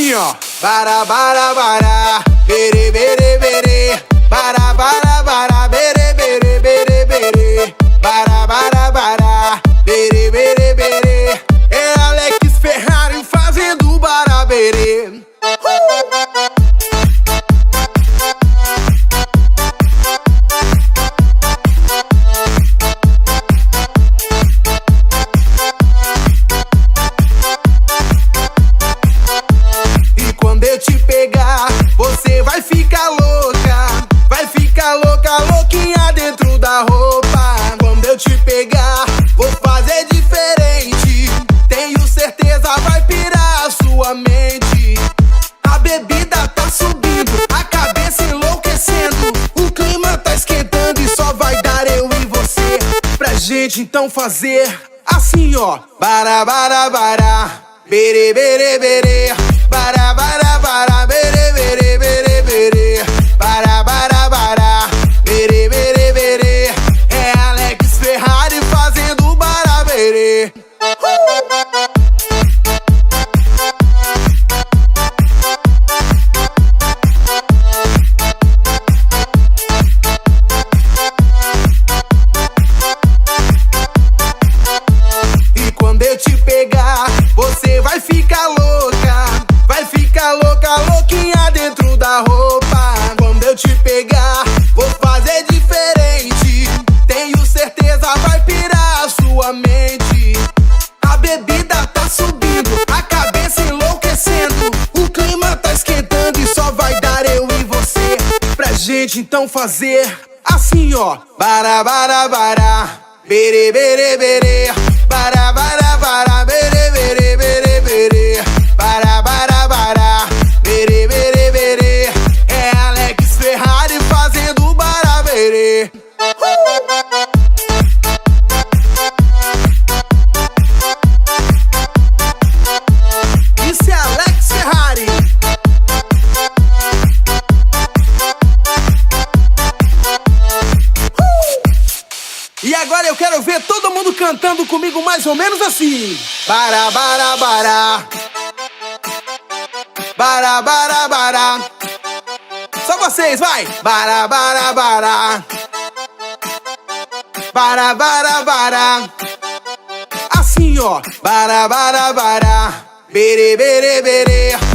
assim, ó. Bara, bara, bara, bere, bere, bere. Bara, bara, bara, bere, bere, bere, bere. Bara, bara, bara, bere, bere, bere. É Alex Ferrari fazendo baraberê. E quando eu te pegar, você vai ficar louca. Vai ficar louca, louquinha dentro da roupa. Quando eu te pegar, vou fazer diferente. Tenho certeza vai pirar a sua mente. A bebida tá subindo, a cabeça enlouquecendo. O clima tá esquentando e só vai dar eu e você. Pra gente então fazer assim, ó. Bara, bara, bara, bere, bere, bere. Bara, bara, bara, bere, bere, bere, bere. Bara, bara, bara, bere, bere, bere. É Alex Ferrari fazendo baraberê. E quando eu te pegar, você vai ficar louca. Vai ficar louca, louquinha dentro da roupa. Quando eu te pegar, vou fazer diferente. Tenho certeza vai pirar a sua mente. A bebida tá subindo, a cabeça enlouquecendo. O clima tá esquentando e só vai dar eu e você. Pra gente então fazer assim, ó. Bara, bara, bara, bere, bere, bere. Bara, bara, bara, bere, bere, bere, bere. Bara, bara, bara, bere, bere, bere. É Alex Ferrari fazendo baraberê. Isso é Alex Ferrari. E agora eu quero ver todo mundo cantando comigo mais ou menos assim. Bara, bara, bara. Bara, bara, bara. Só vocês, vai. Bara, bara, bara. Bara, bara, bara. Assim, ó. Bara, bara, bara. Bere, bere, bere.